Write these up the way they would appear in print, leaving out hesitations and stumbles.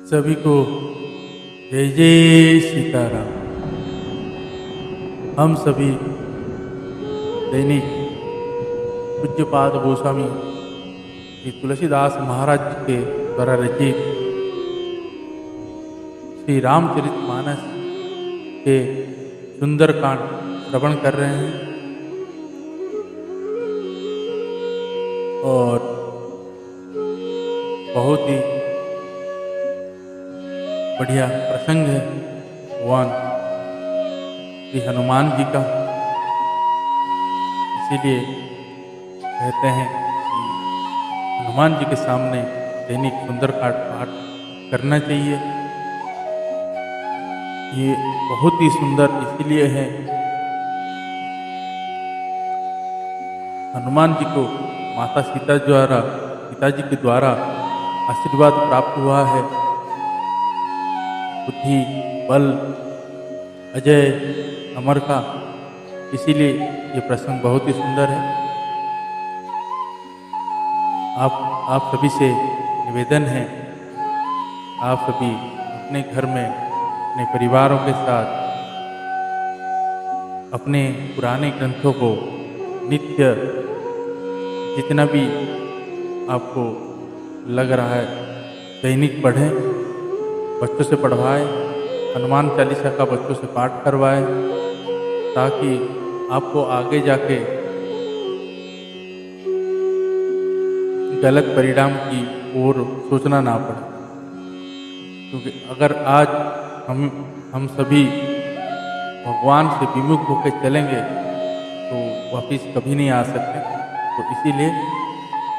सभी को जय जय सीताराम। हम सभी दैनिक पूज्यपाद गोस्वामी श्री तुलसीदास महाराज जी के द्वारा रचित श्री रामचरितमानस के सुंदरकांड श्रवण कर रहे हैं और बहुत ही बढ़िया प्रसंग है भगवान श्री हनुमान जी का। इसीलिए कहते हैं कि हनुमान जी के सामने दैनिक सुंदरकांड पाठ करना चाहिए। ये बहुत ही सुंदर इसीलिए है, हनुमान जी को माता सीता द्वारा पिताजी के द्वारा आशीर्वाद प्राप्त हुआ है। बुद्धि, बल, अजय, अमर का, इसीलिए ये प्रसंग बहुत ही सुंदर है। आप सभी से निवेदन है, आप सभी अपने घर में अपने परिवारों के साथ अपने पुराने ग्रंथों को नित्य जितना भी आपको लग रहा है दैनिक पढ़ें, बच्चों से पढ़वाएं, हनुमान चालीसा का बच्चों से पाठ करवाएं, ताकि आपको आगे जाके गलत परिणाम की ओर सोचना ना पड़े। क्योंकि अगर आज हम सभी भगवान से विमुख होकर चलेंगे तो वापिस कभी नहीं आ सकते। तो इसीलिए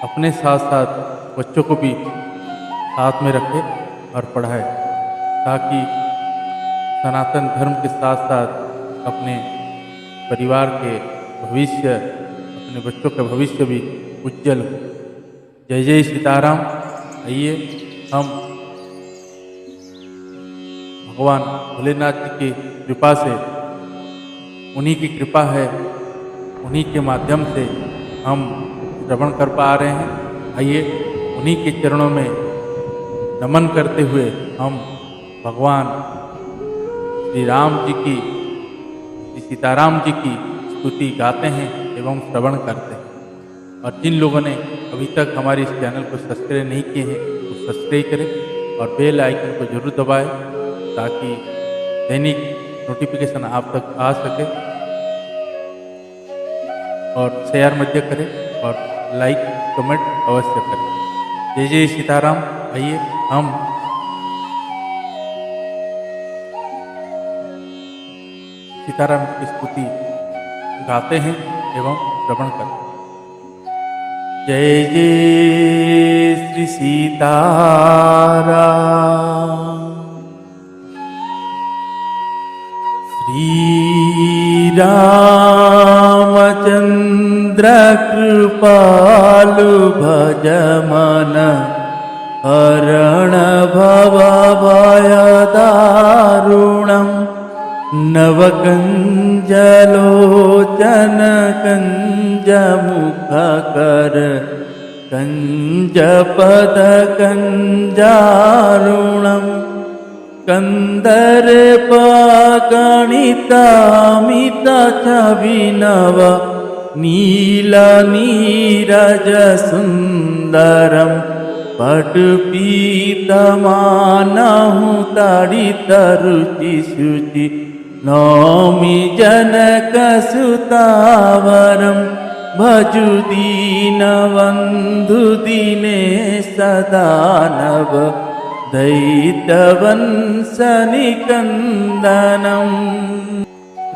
अपने साथ साथ बच्चों को भी साथ में रखें और पढ़ाएं, ताकि सनातन धर्म के साथ साथ अपने परिवार के भविष्य, अपने बच्चों का भविष्य भी उज्जवल हो। जय जय सीताराम। आइए हम भगवान भोलेनाथ जी की कृपा से, उन्हीं की कृपा है, उन्हीं के माध्यम से हम श्रवण कर पा रहे हैं। आइए उन्हीं के चरणों में नमन करते हुए हम भगवान श्री राम जी की, श्री सीताराम जी की स्तुति गाते हैं एवं श्रवण करते हैं। और जिन लोगों ने अभी तक हमारे इस चैनल को सब्सक्राइब नहीं किए हैं वो सब्सक्राइब करें और बेल आइकन को जरूर दबाएं, ताकि दैनिक नोटिफिकेशन आप तक आ सके। और शेयर मध्य करें और लाइक कमेंट अवश्य करें। जय जय सीताराम। आइए हम सीताराम की स्तुति गाते हैं एवं श्रवण करते हैं। जय जय श्री सीताराम। श्री रामचंद्र कृपालु भज मन हरण भव भय दारुणम् नवकंज लोचन कंज मुखकर कंज पद कंजारुणम् कंदर गणितामित छविनव नील नीरज सुंदरम पटुपीतमानहु ताड़ित रुचि शुचि नौमि जनक सुतावरम भजु दीनबंधु दिनेश दानव दैत्यवंशनिकंदनम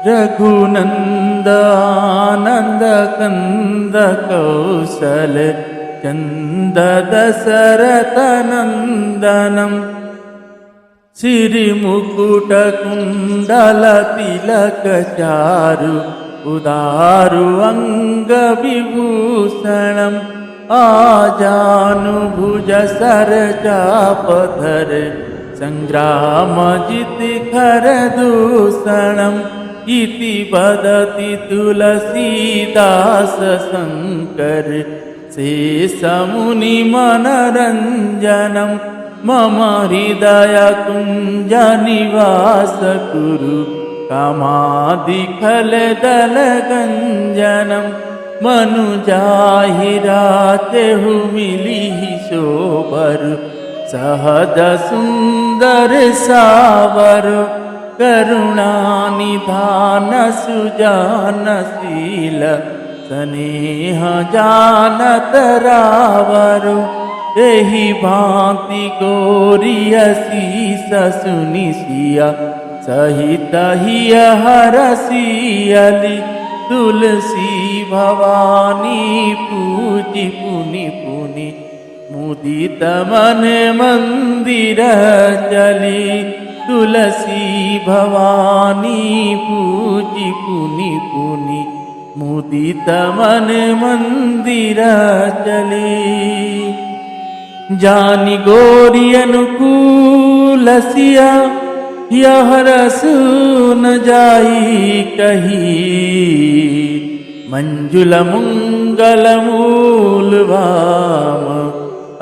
रघुनंद आनंद कंद कौशल चंद दशरथ नंदनम श्रीमुकुट कुंडल तिलक चारु उदारु अंग विभूषणम आजानुभुज सर चापधर संग्राम जिति खर दूषणम इति वदति तुलसीदास शंकर शेषमुनि मनरंजनम मम हृदय कुंज निवास कुरु कामादिखल दल गंजनम मनुजाहिरा तेहु मिली शोभर सहज सुंदर सावर करुणा निधान सुजानशील स्नेह जानत रावर एहि भांति गोरियसी ससुनिसिया सहित हिय हरसियली तुलसी भवानी पूजी पुनि पुनि मुदित मन मंदिर चली तुलसी भवानी पूजी पुनि पुनि मुदित मन मंदिर चली जानी गोरी अनुकूलसिया यह रसु न जाई कही मंजुल मंगल मूल भाम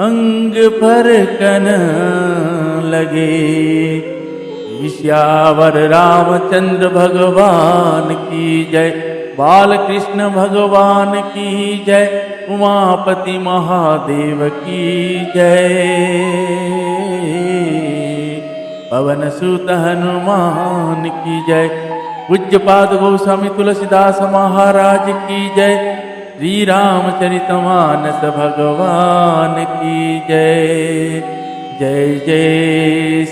अंग पर कन लगे ईश्यावर रामचंद्र भगवान की जय बाल कृष्ण भगवान की जय उमापति महादेव की जय पवन सुत हनुमान की जय पूज्यपाद गोस्वामी तुलसीदास महाराज की जय श्री रामचरितमानस भगवान की जय जय जय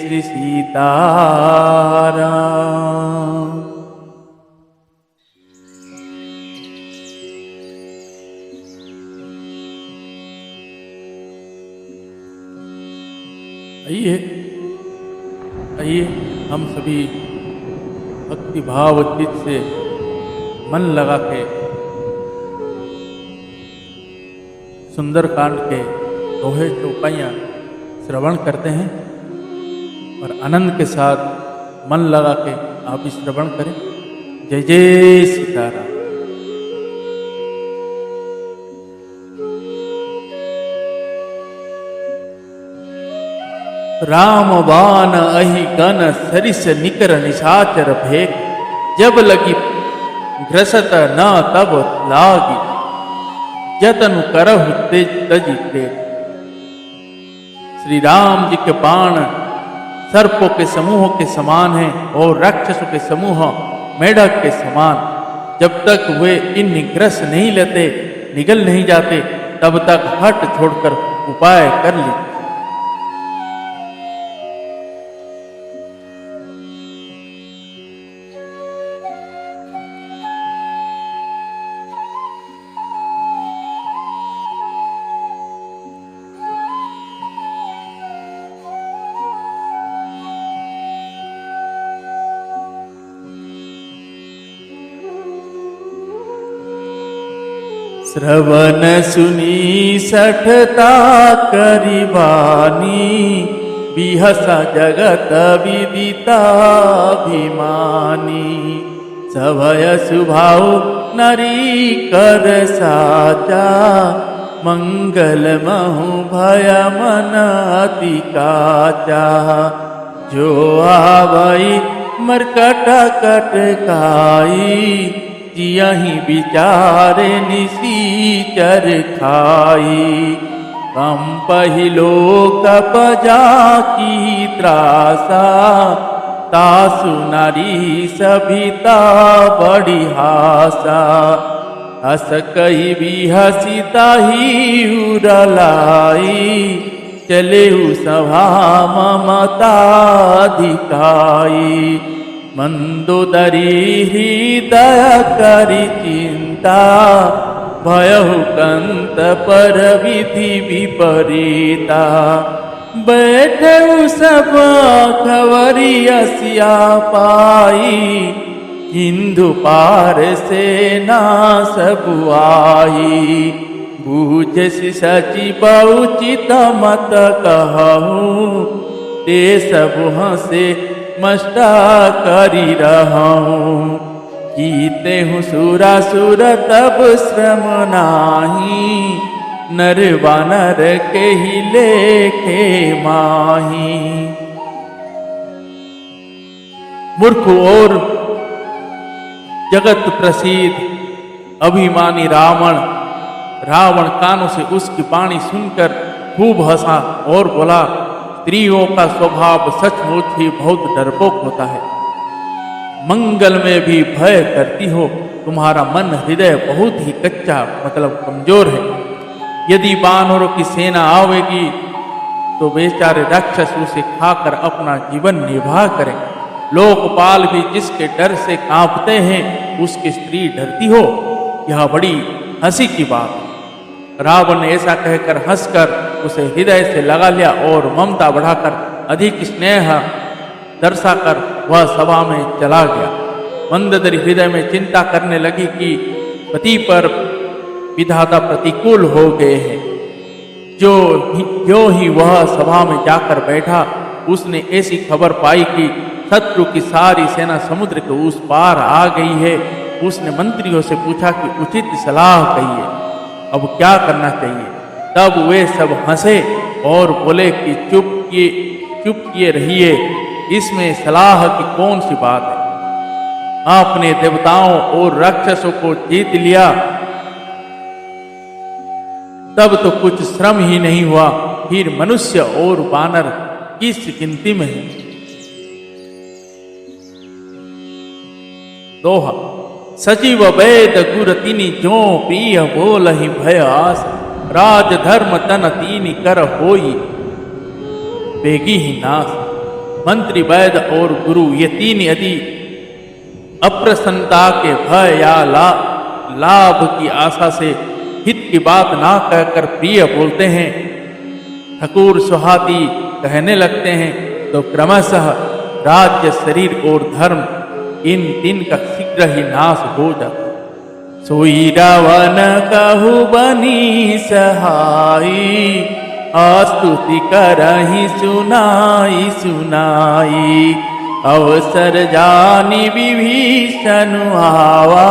श्री सीताराम। आइए हम सभी भक्ति भाव चित्त से मन लगा के सुंदरकांड के दोहे चौपाइयाँ श्रवण करते हैं और आनंद के साथ मन लगा के आप भी श्रवण करें। जय जय सीताराम। राम बान अहि गन सरिस निकर निशाचर भेक जब लगी ग्रसत न तब लागी जतनु करहु तेज तजी टेक। श्री राम जी के बाण सर्पों के समूह के समान हैं और राक्षसों के समूह मेढक के समान। जब तक वे इन निग्रस नहीं लेते निगल नहीं जाते तब तक हट छोड़कर उपाय कर ली। श्रवण सुनी सठता करिबानी बिहसा जगत विदिताभिमानी सभय सुभाव नरी कर साचा मंगल महु भय मन अति काचा जो आवई मरकट कटकाई यही विचारे निसीचर खाई कम पहिलो कपजा की त्रासा तासु नारी सभिता बड़ी हासा हस कही भी हसीता ही उरलाई चले सभा ममता धिकाई मंदोदरी हृदय करी चिंता भयहु कंत पर विधि विपरीता बैठऊ सब खबरियसिया पाई हिंदू पार से ना सब आई बूझ सची बहुचित मत कहूँ ते सब हंसे मस्ता करी रहूं कीते हूँ सुरा सुर तब श्रम नाही नर वानर के ही लेखे माही। मूर्ख और जगत प्रसिद्ध अभिमानी रावण कानों से उसकी वाणी सुनकर खूब हंसा और बोला, स्त्रियों का स्वभाव सचमुच ही बहुत डरपोक होता है। मंगल में भी भय करती हो। तुम्हारा मन हृदय बहुत ही कच्चा मतलब कमजोर है। यदि वानरों की सेना आवेगी तो बेचारे राक्षस उसे खाकर अपना जीवन निर्वाह करें। लोकपाल भी जिसके डर से कांपते हैं उसकी स्त्री डरती हो, यह बड़ी हंसी की बात है। रावण ने ऐसा कहकर हंसकर उसे हृदय से लगा लिया और ममता बढ़ाकर अधिक स्नेह दर्शाकर वह सभा में चला गया। मंदोदरी हृदय में चिंता करने लगी कि पति पर विधाता प्रतिकूल हो गए हैं। जो ही वह सभा में जाकर बैठा, उसने ऐसी खबर पाई कि शत्रु की सारी सेना समुद्र के उस पार आ गई है। उसने मंत्रियों से पूछा कि उचित सलाह कहिए, अब क्या करना चाहिए। तब वे सब हंसे और बोले कि चुप किए रहिए, इसमें सलाह की कौन सी बात है। आपने देवताओं और राक्षसों को जीत लिया, तब तो कुछ श्रम ही नहीं हुआ, फिर मनुष्य और वानर किस गिनती में है। दोहा। सजीव वैद गुर तिनि जो प्रिय बोलहि भय आस, राज धर्म तन तीनि कर होई बेगी ही नाश। मंत्री वैद और गुरु ये तीन यदि अप्रसन्नता के भय या लाभ की आशा से हित की बात ना कहकर प्रिय बोलते हैं, ठकुर सुहाती कहने लगते हैं, तो क्रमशः राज्य शरीर और धर्म इन तीन का शीघ्र ही नाश हो जाता। सोई रावण कहु बनी सहाई, स्तुति करहि सुनाई। अवसर जानी विभीषण आवा,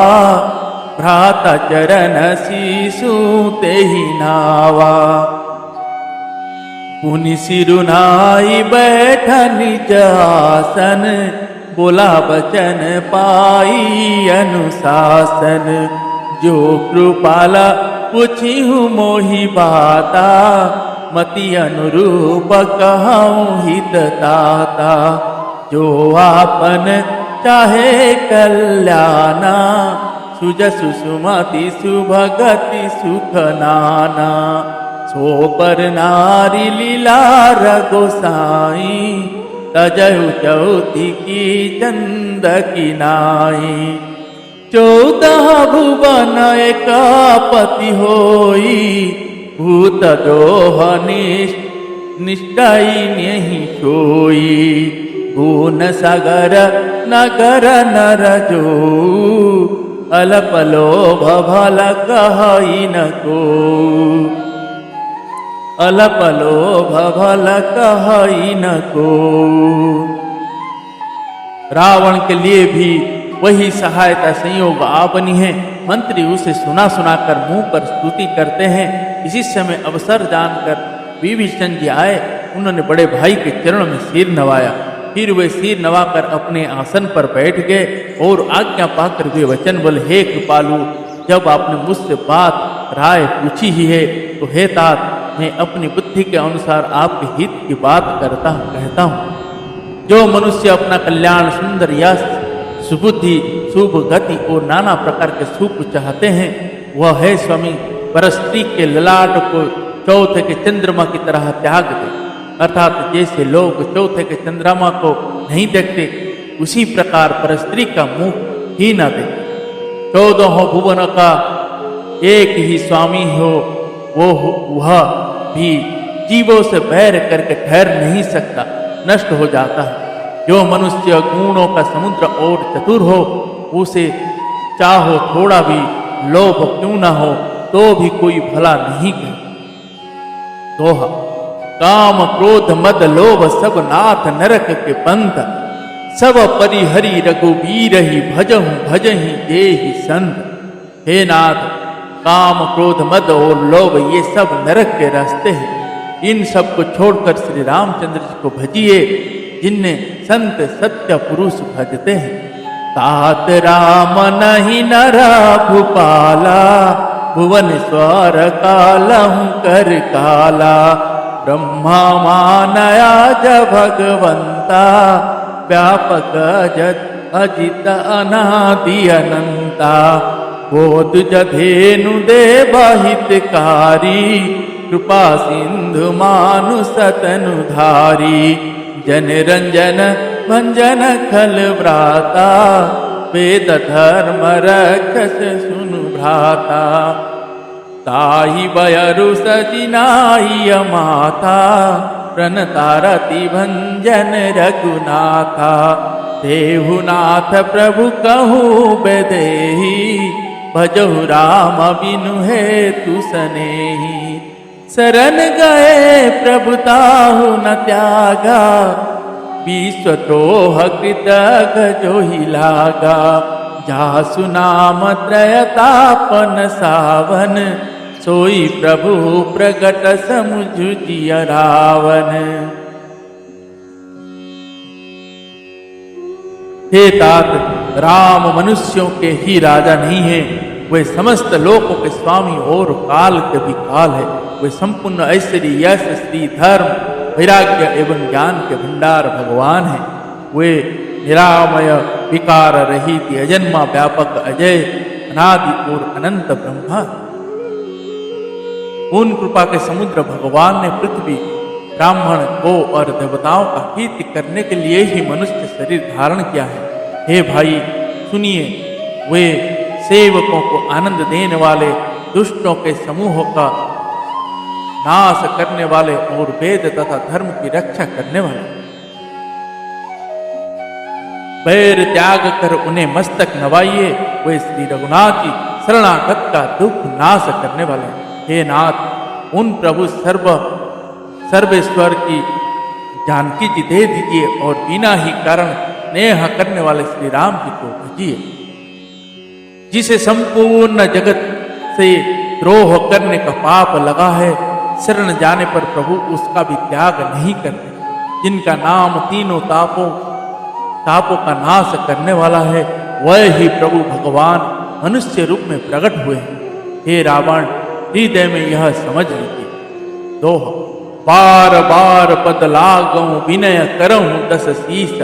भ्राता चरण शीशु तेहि नावा। पुनि सिरुनाई बैठन निज आसन, बोला वचन पाई अनुशासन। जो कृपाला पुछिहु मोहि बाता, मति अनुरूप कहूँ हित ताता। जो आपन चाहे कल्याणा, सुजसु सुमति सुभगति सुख नाना। सो पर नारी लीला रघुसाई, तजहु चौथी की चंद की नाई। 14 भुवन एकापति होई, भूत दोह निष्ठई नहीं सोई। गुण सागर नगर नर जो, अल्प लोभ भल कहई न को। अल्प लोभ भल कहई न को। रावण के लिए भी वही सहायता संयोग आ बनी है। मंत्री उसे सुना कर मुंह पर स्तुति करते हैं। इसी समय अवसर जानकर विभीषण जी आए। उन्होंने बड़े भाई के चरणों में सिर नवाया। फिर वे सिर नवाकर अपने आसन पर बैठ गए और आज्ञा पाकर वे वचन बोले, हे कृपालु, जब आपने मुझसे बात राय पूछी ही है तो हे तात, मैं अपनी बुद्धि के अनुसार आपके हित की बात कहता हूँ। जो मनुष्य अपना कल्याण, सुंदर यश, सुबुद्धि, शुभ गति और नाना प्रकार के सुख चाहते हैं, वह है स्वामी परस्त्री के ललाट को चौथे के चंद्रमा की तरह त्याग दे। अर्थात जैसे लोग चौथे के चंद्रमा को नहीं देखते, उसी प्रकार परस्त्री का मुख ही न देखे। 14 भुवन का एक ही स्वामी हो, वह भी जीवों से बैर करके ठहर नहीं सकता, नष्ट हो जाता है। जो मनुष्य गुणों का समुद्र और चतुर हो, उसे चाहो थोड़ा भी लोभ क्यों न हो तो भी कोई भला नहीं करे। दोहा। काम क्रोध मद लोभ सब नाथ नरक के पंथ, सब परिहरि रघुबीर ही भजहु भजहि देहि संत। हे नाथ, काम, क्रोध, मद और लोभ ये सब नरक के रास्ते हैं। इन सब को छोड़कर श्री रामचंद्र जी को भजिए, जिन्हें संत सत्य पुरुष भजते हैं। तात राम नहीं नरा भूपाला, भुवन स्वर कालहु कर काला। ब्रह्मा मानया ज भगवंता, व्यापक जत अजित अनादि अनंता। बोध जधेनु देवहितकारी, कृपा सिंधु मानुष तनुधारी। जन रंजन भंजन खल व्राता, वेद धर्म रक्षस सुनु भ्राता। ताहि बयरु सजिनाई माता, प्रणतारति भंजन रघुनाथा। देहुनाथ प्रभु कहूँ बेदेही, भजहु राम बिनु हेतु सनेही। शरण गए प्रभु ताहु न त्यागा, विश्वद्रोह कृतघ्न जो ही लागा। जासु नाम त्रयतापन सावन, सोई प्रभु प्रगट समुझ जिय रावण। हे तात, राम मनुष्यों के ही राजा नहीं है, वे समस्त लोकों के स्वामी और काल के भी काल है। वे संपूर्ण ऐश्वर्य, यश, श्री, धर्म, वैराग्य एवं ज्ञान के भंडार भगवान हैं। वे निरामय, विकार रहित, अजन्मा, व्यापक, अजय, अनादि और अनंत ब्रह्मा। पूर्ण कृपा के समुद्र भगवान ने पृथ्वी, ब्राह्मण, गो और देवताओं का हित करने के लिए ही मनुष्य शरीर धारण किया है। हे भाई सुनिए, वे सेवकों को आनंद देने वाले, दुष्टों के समूहों का नाश करने वाले और वेद तथा धर्म की रक्षा करने वाले। बैर त्याग कर उन्हें मस्तक नवाइए, वे श्री रघुनाथ जी शरणागत का दुख नाश करने वाले। हे नाथ, उन प्रभु सर्वेश्वर की जानकी जी दे दीजिए और बिना ही कारण स्नेह करने वाले श्री राम जी को भजिए। जिसे संपूर्ण जगत से द्रोह करने का पाप लगा है, शरण जाने पर प्रभु उसका भी त्याग नहीं करते। जिनका नाम तीनों तापों का नाश करने वाला है, वह ही प्रभु भगवान मनुष्य रूप में प्रकट हुए हैं। हे रावण, हृदय में यह समझ लीजिए। दोहा। बार बार पद लागऊं, विनय करऊं दस शीस।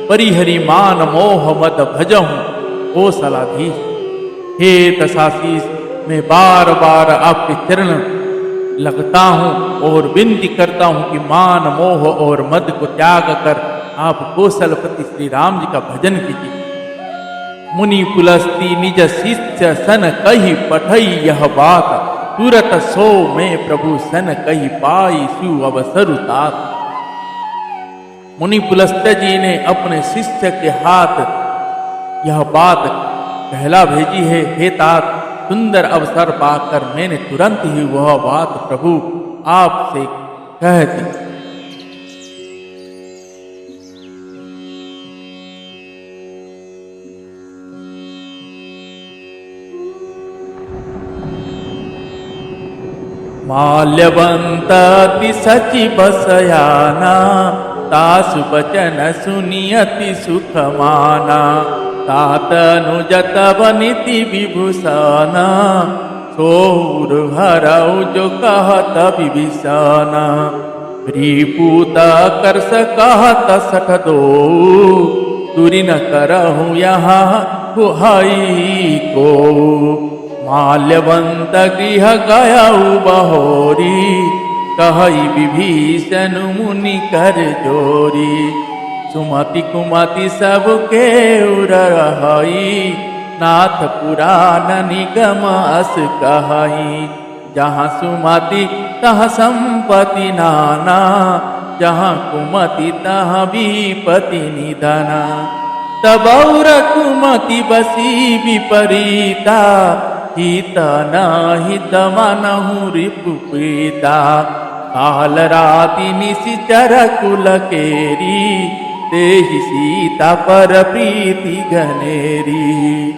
परिहरि मान मोह मद भजऊं, कौशलाधीश। हे दशाशीष, मैं बार बार आपके चरण लगता हूँ और विनती करता हूँ कि मान, मोह और मद को त्याग कर आप कौशलपति श्री राम जी का भजन कीजिए। मुनि पुलस्ती निज शिष्य सन कही पठई यह बात, तुरत सो में प्रभु सन कही पाई सु अवसर तात। मुनि पुलस्त्य जी ने अपने शिष्य के हाथ यह बात कहला भेजी है। हे तात, सुंदर अवसर पाकर मैंने तुरंत ही वह बात प्रभु आपसे कह दी। माल्यवंत अति सचि बसयाना, तासु बचन सुनियति सुख माना। तात अनुजत बनिति विभूषण, सोर हरऊ जो कहत विभीषण। रिपूत करस कहत सठ दो, तुरी न करहु यहाँ कुहई को। माल्यवंत गृह गयऊ बहोरी, कहई विभीषण मुनि कर जोरी। सुमति कुमति सबके उरहई, नाथ पुराण निगम अस कहई। जहाँ सुमति तहाँ संपत्ति नाना, जहाँ कुमति तहाँ विपति निधना। तब और कुमति बसी विपरीता, हित न हित मनहु रिपुपीता। काल राति निशिचर कुल केरी, तेहि सीता पर प्रीति घनेरी।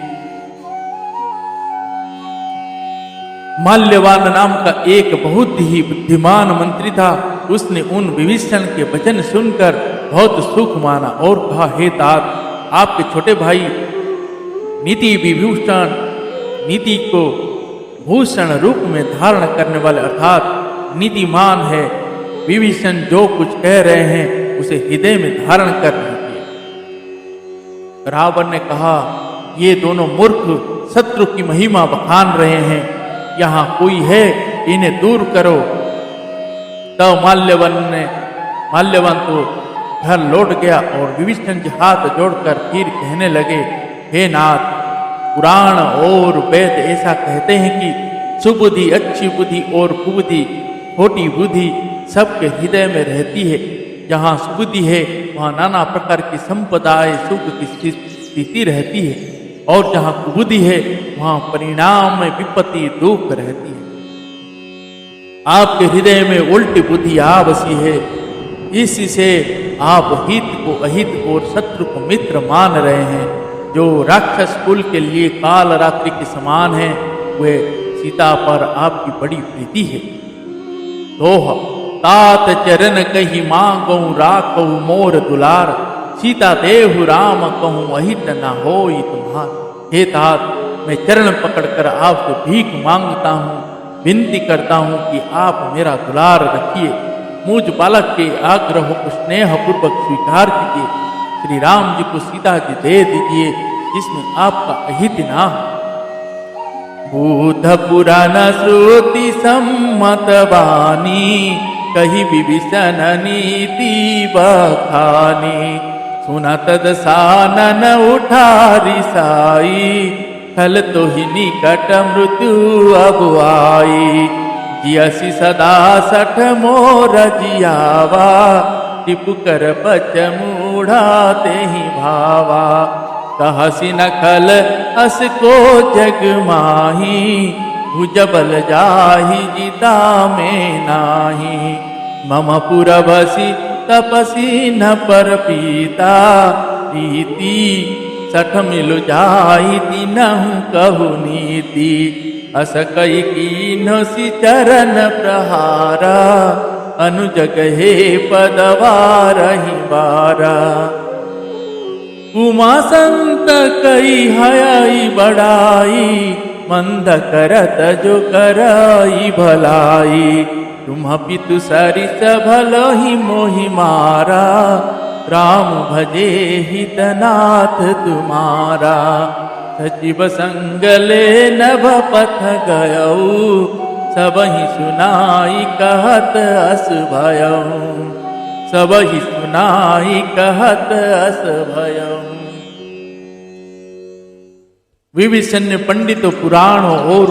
माल्यवान नाम का एक बहुत ही बुद्धिमान मंत्री था। उसने उन विभीषण के वचन सुनकर बहुत सुख माना और कहा, हे तात, आपके छोटे भाई नीति विभूषण, नीति को भूषण रूप में धारण करने वाले अर्थात नीतिमान है। विभीषण जो कुछ कह रहे हैं उसे हृदय में धारण कर लीजिए। रावण ने कहा, ये दोनों मूर्ख शत्रु की महिमा बखान रहे हैं, यहाँ कोई है, इन्हें दूर करो। तब माल्यवान तो घर लौट गया और विभीषण जी हाथ जोड़कर फिर कहने लगे, हे नाथ, पुराण और वेद ऐसा कहते हैं कि सुबुद्धि, अच्छी बुद्धि और कुबुद्धि, खोटी बुद्धि सबके हृदय में रहती है। जहाँ सुबुद्धि है वहाँ नाना प्रकार की संपदाएं, सुख की स्थिति रहती है, और जहाँ कुबुद्धि है वहाँ परिणाम में विपत्ति, दुख रहती है। आपके हृदय में उल्टी बुद्धि आ बसी है, इससे आप हित को अहित और शत्रु को मित्र मान रहे हैं। जो राक्षस कुल के लिए काल रात्रि के समान है, वे सीता पर आपकी बड़ी प्रीति है। दोहा, तात चरण कही मांगो राखो मोर दुलार, सीता देहु राम कहूँ अहित न होई तुम्हार। हे तात, मैं चरण पकड़कर आपसे भीख मांगता हूँ, विनती करता हूँ कि आप मेरा दुलार रखिए। मुझ बालक के आग्रह को स्नेह पूर्वक स्वीकार कीजिए। श्री राम जी को सीता जी दे दीजिए, जिसमें आपका अहित ना हो। बुध पुराण श्रुति सम्मत वाणी, कही विभीषण नीति बखानी। सुनत दसानन उठारी साई, खल तो ही निकट मृत्यु अब आई। जियसी सदा सठ मोर जियावा, टिपु कर बच मूढ़ाते ही भावा। कहसी न खल हस को जग माही, भुजबल जाहि जिता में नाही। मम पुरबसी तपसी न पर पीता, प्रीति सठ मिलु जाहि तिनहु कहु नीति। अस कई कीन्हो सी चरण प्रहारा, अनुजग हे पदवारहि बारा। उमा संत कई हयाई बढ़ाई, मंद करत जो कराई भलाई। तुम पितु सरिस भलो ही मोहि मारा, राम भजे हितनाथ तुम्हारा। सचिव संग ले नभ पथ गयऊ, सबहि सुनाई कहत अस भयऊ। सबहि सुनाई कहत अस भयऊ। विभीषण ने पंडितों, पुराणों और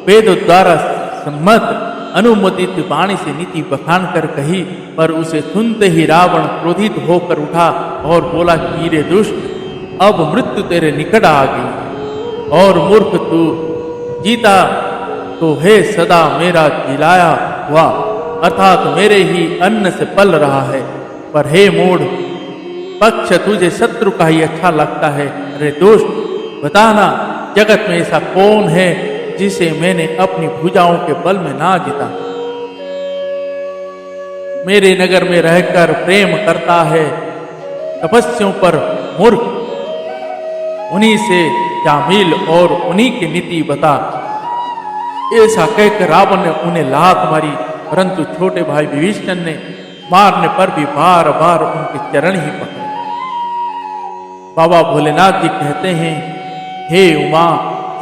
वेदों द्वारा सम्मत अनुमोदित वाणी से नीति बखान कर कही, पर उसे सुनते ही रावण क्रोधित होकर उठा और बोला कि रे दुष्ट, अब मृत्यु तेरे निकट आ गई और मूर्ख तू जीता तो हे सदा मेरा जिलाया हुआ, अर्थात मेरे ही अन्न से पल रहा है। पर हे मूढ़ पक्ष, तुझे शत्रु का ही अच्छा लगता है। अरे दुष्ट, बताना जगत में ऐसा कौन है जिसे मैंने अपनी भुजाओं के बल में ना जीता। मेरे नगर में रहकर प्रेम करता है तपस्वियों पर मूर्ख, उन्हीं से जा मिल और उन्हीं की नीति बता। ऐसा कहकर रावण ने उन्हें लात मारी, परंतु छोटे भाई विभीषण ने मारने पर भी बार बार उनके चरण ही पकड़े। बाबा भोलेनाथ जी कहते हैं, हे उमा,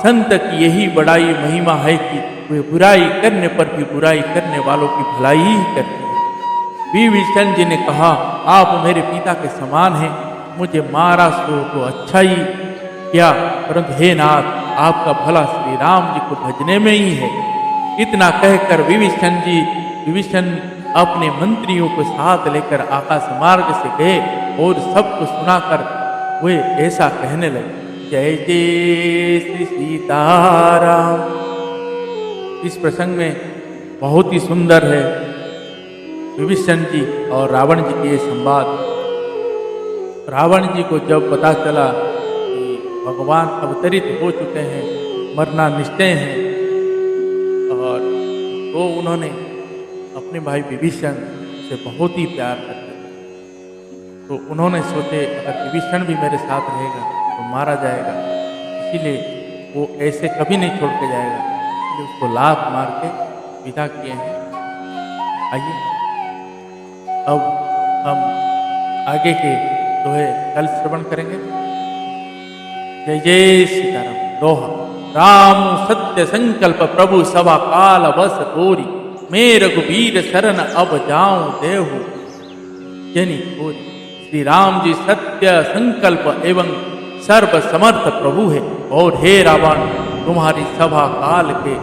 संत की यही बड़ाई महिमा है कि वे बुराई करने पर भी बुराई करने वालों की भलाई ही करते हैं। विभीषण जी ने कहा, आप मेरे पिता के समान हैं, मुझे मारा सो तो अच्छा ही किया, परंतु हे नाथ, आपका भला श्री राम जी को भजने में ही है। इतना कहकर विभीषण अपने मंत्रियों को साथ लेकर आकाश मार्ग से गए और सबको सुनाकर वे ऐसा कहने लगे, जय जय श्री सीताराम। इस प्रसंग में बहुत ही सुंदर है विभीषण जी और रावण जी के संवाद। रावण जी को जब पता चला कि भगवान अवतरित हो चुके हैं, मरना निश्चय है, तो उन्होंने अपने भाई विभीषण से बहुत ही प्यार करते थे। तो उन्होंने सोचे अगर विभीषण भी मेरे साथ रहेगा तो मारा जाएगा, इसीलिए वो ऐसे कभी नहीं छोड़ के जाएगा, इसलिए उसको लात मार के विदा किए हैं। आइए अब हम आगे के दोहे कल श्रवण करेंगे। जय जय सीताराम। दोहा। राम सत्य संकल्प प्रभु सभा काल बस तोरी, मैं रघुबीर शरण अब जाऊं देहु जनि कोरी। श्री राम जी सत्य संकल्प एवं सर्व समर्थ प्रभु है, और हे रावण तुम्हारी सभा काल के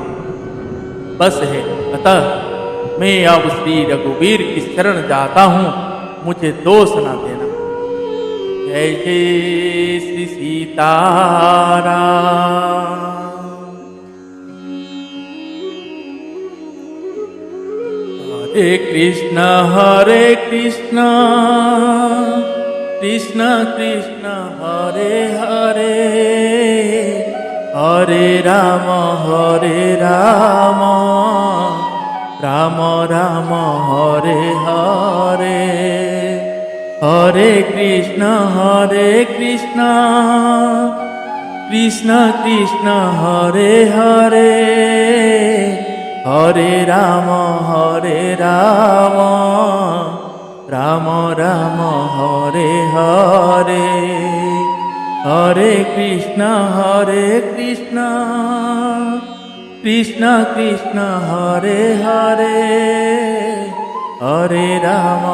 बस है, अतः मैं अब श्री रघुबीर की शरण जाता हूं, मुझे दोष न देना। जय जय श्री सीताराम। हरे कृष्ण कृष्ण कृष्ण हरे हरे, हरे राम राम राम हरे हरे। हरे कृष्ण कृष्ण कृष्ण हरे हरे, हरे राम राम राम हरे हरे। हरे कृष्ण कृष्ण कृष्ण हरे हरे, हरे राम